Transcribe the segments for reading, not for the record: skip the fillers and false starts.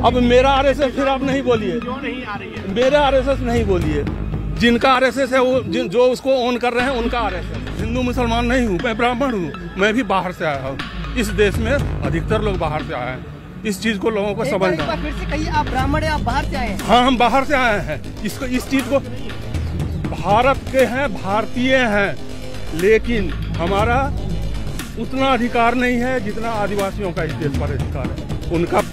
अब मेरा आरएसएस फिर आप नहीं बोलिए, क्यों नहीं आ रही है? मेरा आरएसएस नहीं बोलिए, जिनका आरएसएस है वो जो उसको ओन कर रहे हैं उनका आरएसएस। हिंदू मुसलमान नहीं हूँ, मैं ब्राह्मण हूँ, मैं भी बाहर से आया हूँ। इस देश में अधिकतर लोग बाहर से आए हैं, इस चीज को लोगों को समझना। फिर से कहिए, आप ब्राह्मण हैं, आप बाहर से आए हैं? हाँ, हम बाहर से आए हैं। इसको इस चीज को भारत के हैं, भारतीय हैं, लेकिन हमारा उतना अधिकार नहीं है जितना आदिवासियों का इस देश पर अधिकार है।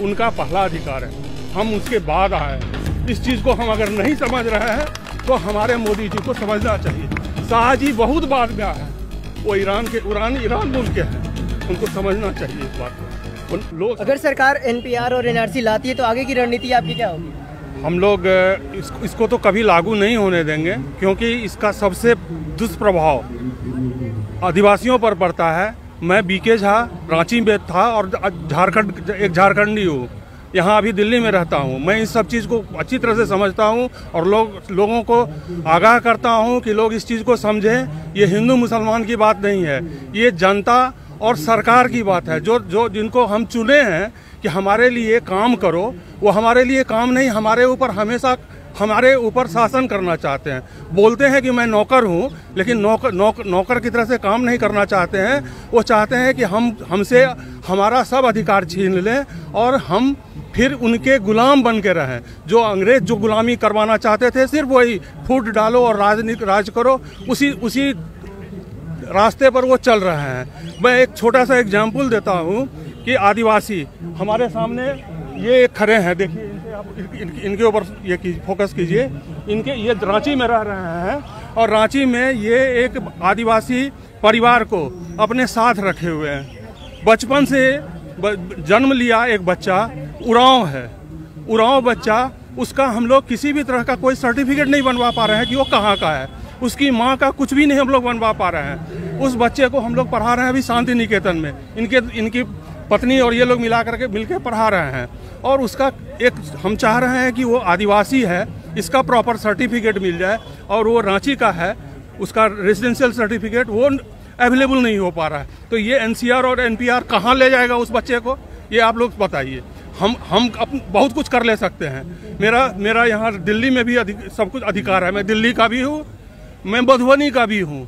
उनका पहला अधिकार है, हम उसके बाद आए हैं। इस चीज को हम अगर नहीं समझ रहे हैं तो हमारे मोदी जी को समझना चाहिए। शाह जी बहुत बाद में आए हैं, वो ईरान मुल्क के हैं, उनको समझना चाहिए इस बात को। लोग अगर सरकार एनपीआर और एनआरसी लाती है तो आगे की रणनीति आपकी क्या होगी? हम लोग इसको तो कभी लागू नहीं होने देंगे, क्योंकि इसका सबसे दुष्प्रभाव आदिवासियों पर पड़ता है। मैं बीके झा रांची में था और एक झारखंडी हूँ, यहाँ अभी दिल्ली में रहता हूँ। मैं इस सब चीज़ को अच्छी तरह से समझता हूँ और लोगों को आगाह करता हूँ कि लोग इस चीज़ को समझें। ये हिंदू मुसलमान की बात नहीं है, ये जनता और सरकार की बात है। जो जिनको हम चुने हैं कि हमारे लिए काम करो, वो हमारे लिए काम नहीं, हमारे ऊपर शासन करना चाहते हैं। बोलते हैं कि मैं नौकर हूं, लेकिन नौकर की तरह से काम नहीं करना चाहते हैं। वो चाहते हैं कि हमसे हमारा सब अधिकार छीन लें और हम फिर उनके गुलाम बन के रहें। जो अंग्रेज जो गुलामी करवाना चाहते थे, सिर्फ वही फूट डालो और राज करो, उसी रास्ते पर वो चल रहे हैं। मैं एक छोटा सा एग्जाम्पल देता हूँ कि आदिवासी हमारे सामने ये खड़े हैं, देखिए इनके ऊपर ये फोकस कीजिए। ये रांची में रह रहे हैं और रांची में ये एक आदिवासी परिवार को अपने साथ रखे हुए हैं। बचपन से जन्म लिया एक बच्चा, उरांव बच्चा, उसका हम लोग किसी भी तरह का कोई सर्टिफिकेट नहीं बनवा पा रहे हैं कि वो कहाँ का है। उसकी माँ का कुछ भी नहीं हम लोग बनवा पा रहे हैं। उस बच्चे को हम लोग पढ़ा रहे हैं अभी शांति निकेतन में, इनकी पत्नी और ये लोग मिलकर पढ़ा रहे हैं। और उसका हम चाह रहे हैं कि वो आदिवासी है, इसका प्रॉपर सर्टिफिकेट मिल जाए, और वो रांची का है, उसका रेजिडेंशियल सर्टिफिकेट वो अवेलेबल नहीं हो पा रहा है। तो ये एनसीआर और एनपीआर कहाँ ले जाएगा उस बच्चे को, ये आप लोग बताइए। हम बहुत कुछ कर ले सकते हैं। मेरा यहाँ दिल्ली में भी सब कुछ अधिकार है। मैं दिल्ली का भी हूँ, मैं मधुबनी का भी हूँ,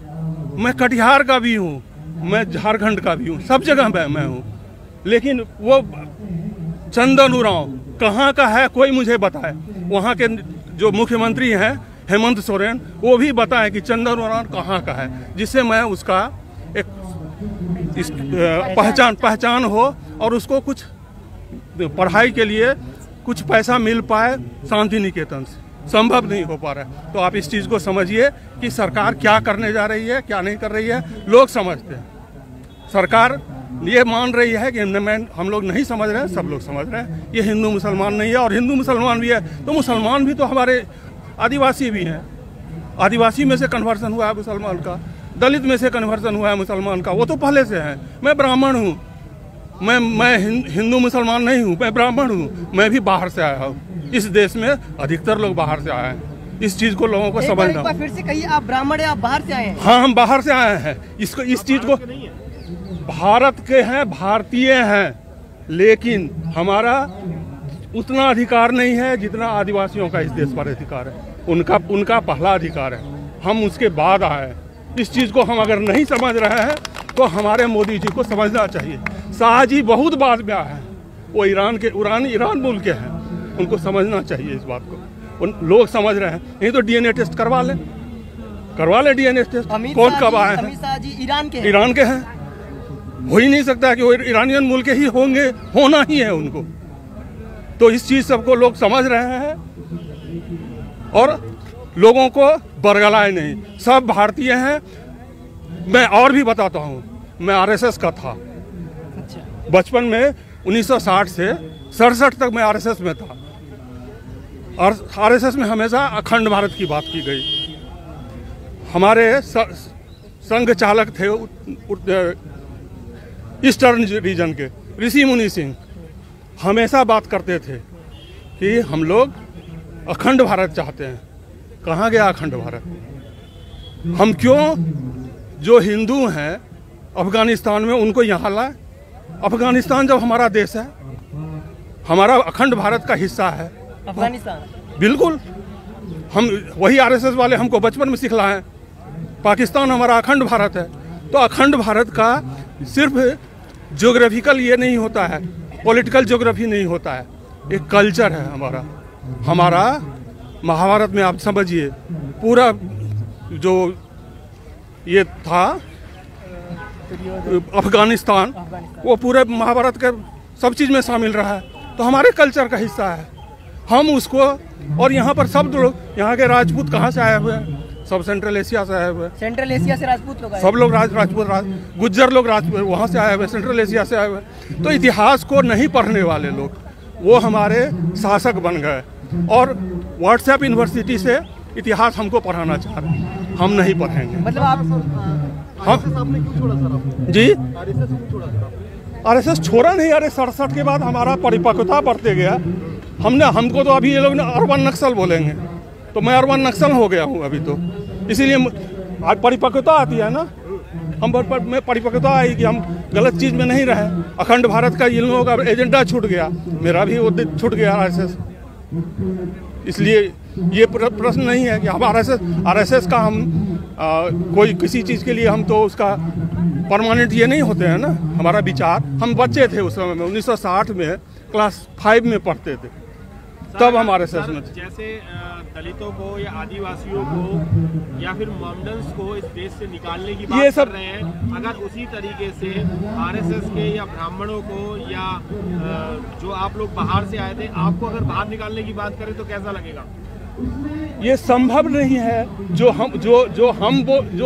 मैं कटिहार का भी हूँ, मैं झारखंड का भी हूँ, सब जगह मैं हूँ। लेकिन वो चंदन उरांव कहाँ का है, कोई मुझे बताए। वहाँ के जो मुख्यमंत्री हैं हेमंत सोरेन, वो भी बताएं कि चंदन उरांव कहाँ का है, जिससे मैं उसका एक पहचान हो और उसको कुछ पढ़ाई के लिए कुछ पैसा मिल पाए शांति निकेतन से। संभव नहीं हो पा रहा है। तो आप इस चीज़ को समझिए कि सरकार क्या करने जा रही है, क्या नहीं कर रही है। लोग समझते हैं, सरकार ये मान रही है कि हम लोग नहीं समझ रहे हैं, सब लोग समझ रहे हैं। ये हिंदू मुसलमान नहीं है, और हिंदू मुसलमान भी है तो मुसलमान भी तो हमारे आदिवासी भी हैं। आदिवासी में से कन्वर्सन हुआ है मुसलमान का, दलित में से कन्वर्सन हुआ है मुसलमान का, वो तो पहले से है। मैं ब्राह्मण हूँ, मैं हिंदू मुसलमान नहीं हूँ, मैं ब्राह्मण हूँ, मैं भी बाहर से आया हूँ। इस देश में अधिकतर लोग बाहर से आए हैं, इस चीज को लोगों को समझना। फिर से कहिए, आप ब्राह्मण हैं, आप बाहर से आए हैं? हाँ, हम बाहर से आए हैं। इस चीज को भारत के हैं, भारतीय हैं, लेकिन हमारा उतना अधिकार नहीं है जितना आदिवासियों का इस देश पर अधिकार है। उनका पहला अधिकार है, हम उसके बाद आए हैं। इस चीज को हम अगर नहीं समझ रहे हैं तो हमारे मोदी जी को समझना चाहिए। शाह जी बहुत बाद में आए हैं, वो ईरान मुल्क के हैं, उनको समझना चाहिए इस बात को। लोग समझ रहे हैं, नहीं तो डीएनए टेस्ट करवा ले डीएनए टेस्ट। कौन कब आए हैं? अमित शाह जी ईरान के हैं। हो ही नहीं सकता कि वो ईरानियन मुल्क के ही होंगे, होना ही है उनको। तो इस चीज सबको लोग समझ रहे हैं और लोगों को बरगलाए नहीं, सब भारतीय हैं। मैं और भी बताता हूँ, मैं आरएसएस का था। बचपन में 1960 से 67 तक मैं आरएसएस में था, और आरएसएस में हमेशा अखंड भारत की बात की गई। हमारे संघ चालक थे ईस्टर्न रीजन के ऋषि मुनि सिंह, हमेशा बात करते थे कि हम लोग अखंड भारत चाहते हैं। कहाँ गया अखंड भारत? हम क्यों जो हिंदू हैं अफगानिस्तान में उनको यहाँ लाए? अफगानिस्तान जब हमारा देश है, हमारा अखंड भारत का हिस्सा है अफगानिस्तान। बिल्कुल, हम वही आरएसएस वाले हमको बचपन में सिखलाएं पाकिस्तान हमारा अखंड भारत है। तो अखंड भारत का सिर्फ ज्योग्राफिकल ये नहीं होता है, पॉलिटिकल ज्योग्राफी नहीं होता है, एक कल्चर है हमारा। महाभारत में आप समझिए पूरा जो ये था अफगानिस्तान, वो पूरे महाभारत के सब चीज़ में शामिल रहा है, तो हमारे कल्चर का हिस्सा है हम उसको। और यहाँ पर सब लोग, यहाँ के राजपूत कहाँ से आए हुए हैं? सब सेंट्रल एशिया से आए हुए हैं। सेंट्रल एशिया से राजपूत लोग आए, सब लोग राजपूत गुज्जर लोग राजपूत वहाँ से आए हुए, सेंट्रल एशिया से आए हुए। तो इतिहास को नहीं पढ़ने वाले लोग वो हमारे शासक बन गए और व्हाट्सएप यूनिवर्सिटी से इतिहास हमको पढ़ाना चाह रहे हैं, हम नहीं पढ़ेंगे। मतलब आप हम जी आरएसएस छोड़ा नहीं। अरे 67 के बाद हमारा परिपक्वता बढ़ते गया। हमको तो अभी ये लोग अर्बन नक्सल बोलेंगे, तो मैं अर्बन नक्सल हो गया हूँ अभी तो, इसीलिए आज परिपक्वता आती है ना। में परिपक्वता आई कि हम गलत चीज़ में नहीं रहे। अखंड भारत का इन लोगों का एजेंडा छूट गया, मेरा भी वो छूट गया आरएसएस। इसलिए ये प्रश्न नहीं है कि हम आरएसएस का हम कोई किसी चीज़ के लिए हम तो उसका परमानेंट ये नहीं होते हैं ना। हमारा विचार, हम बच्चे थे उस समय में 1960 में क्लास 5 में पढ़ते थे, तब हम आरएसएस में थे। जैसे दलितों को या आदिवासियों को या फिर मॉमडन्स को इस देश से निकालने की बात ये सब कर रहे हैं, अगर उसी तरीके से आरएसएस के या ब्राह्मणों को या जो आप लोग बाहर से आए थे, आपको अगर बाहर निकालने की बात करें तो कैसा लगेगा? ये संभव नहीं है। जो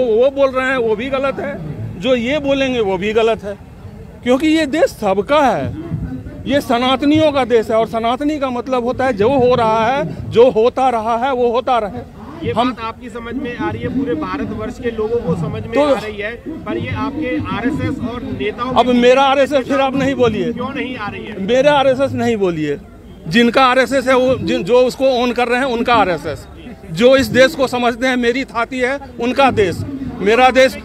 वो बोल रहे हैं वो भी गलत है, जो ये बोलेंगे वो भी गलत है, क्योंकि ये देश सबका है। ये सनातनियों का देश है और सनातनी का मतलब होता है जो हो रहा है, जो होता रहा है वो होता रहे। ये बात आपकी समझ में आ रही है, पूरे भारतवर्ष के लोगों को समझ में आ रही है, पर ये आपके आरएसएस और नेताओं अब मेरा आरएसएस फिर आप नहीं बोलिए, क्यों नहीं आ रही है? मेरा आरएसएस नहीं बोलिए, जिनका आरएसएस है वो जो उसको ओन कर रहे हैं उनका आरएसएस, जो इस देश को समझते हैं मेरी थाती है उनका देश, मेरा देश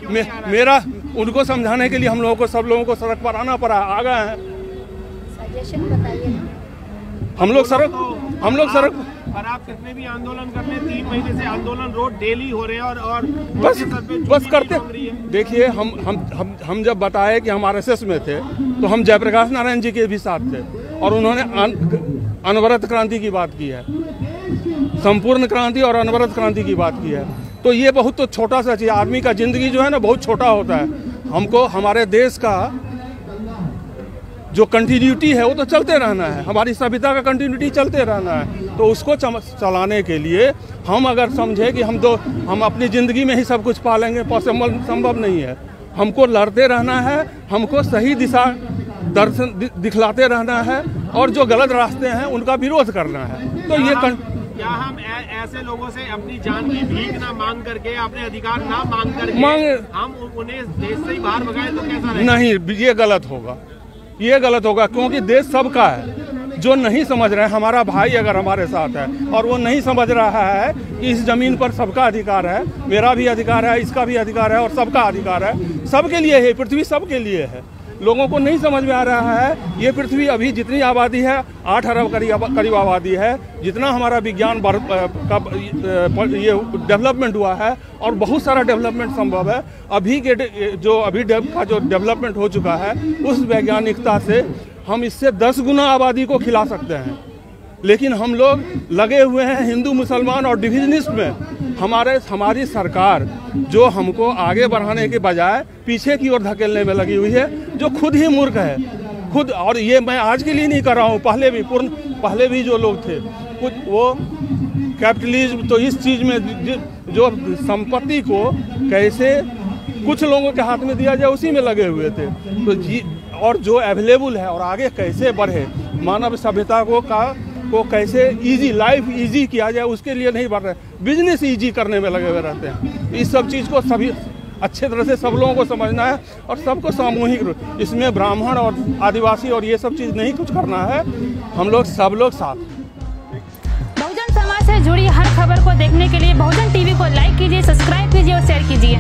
मेरा। उनको समझाने के लिए हम लोगों को, सब लोगों को सड़क पर आना पड़ा, आ गए हैं। हम लोग सड़क पर आप कितने भी आंदोलन कर लें, 3 महीने से आंदोलन रोड डेली हो रहे हैं और बस करते। देखिए हम जब बताए कि हम आरएसएस में थे तो हम जयप्रकाश नारायण जी के भी साथ थे और उन्होंने अनवरत क्रांति की बात की है, संपूर्ण क्रांति और अनवरत क्रांति की बात की है। तो ये बहुत तो छोटा सा चीज, आदमी का जिंदगी जो है ना बहुत छोटा होता है। हमको हमारे देश का जो कंटिन्यूटी है वो तो चलते रहना है, हमारी सभ्यता का कंटिन्यूटी चलते रहना है। तो उसको चलाने के लिए हम अगर समझे कि हम अपनी ज़िंदगी में ही सब कुछ पालेंगे, पॉसिबल संभव नहीं है। हमको लड़ते रहना है, हमको सही दिशा दर्शन दिखलाते रहना है और जो गलत रास्ते हैं उनका विरोध करना है। तो ये क्या हम ऐसे लोगों से अपनी जान की भीख ना मांग करके, अपने अधिकार ना मांग करके हम उन्हें देश से ही बाहर भगाएं तो कैसा रहेगा? नहीं, ये गलत होगा, ये गलत होगा, क्योंकि देश सबका है। जो नहीं समझ रहे हैं, हमारा भाई अगर हमारे साथ है और वो नहीं समझ रहा है कि इस जमीन पर सबका अधिकार है, मेरा भी अधिकार है, इसका भी अधिकार है और सबका अधिकार है, सबके लिए है, पृथ्वी सबके लिए है। लोगों को नहीं समझ में आ रहा है ये पृथ्वी अभी जितनी आबादी है 8 अरब करीब आबादी है, जितना हमारा विज्ञान ये डेवलपमेंट हुआ है और बहुत सारा डेवलपमेंट संभव है। अभी का जो डेवलपमेंट हो चुका है उस वैज्ञानिकता से हम इससे 10 गुना आबादी को खिला सकते हैं, लेकिन हम लोग लगे हुए हैं हिंदू मुसलमान और डिविजनिस्ट में। हमारी सरकार जो हमको आगे बढ़ाने के बजाय पीछे की ओर धकेलने में लगी हुई है, जो खुद ही मूर्ख है खुद। और ये मैं आज के लिए नहीं कर रहा हूँ, पहले भी जो लोग थे कुछ वो कैपिटलिज्म, तो इस चीज़ में जो संपत्ति को कैसे कुछ लोगों के हाथ में दिया जाए उसी में लगे हुए थे। तो और जो अवेलेबल है और आगे कैसे बढ़े, मानव सभ्यता को कैसे लाइफ इजी किया जाए उसके लिए नहीं बढ़ रहे, बिजनेस इजी करने में लगे हुए रहते हैं। इस सब चीज़ को सभी अच्छे तरह से सब लोगों को समझना है और सबको सामूहिक, इसमें ब्राह्मण और आदिवासी और ये सब चीज़ नहीं कुछ करना है, सब लोग साथ। बहुजन समाज से जुड़ी हर खबर को देखने के लिए बहुजन टीवी को लाइक कीजिए, सब्सक्राइब कीजिए और शेयर कीजिए।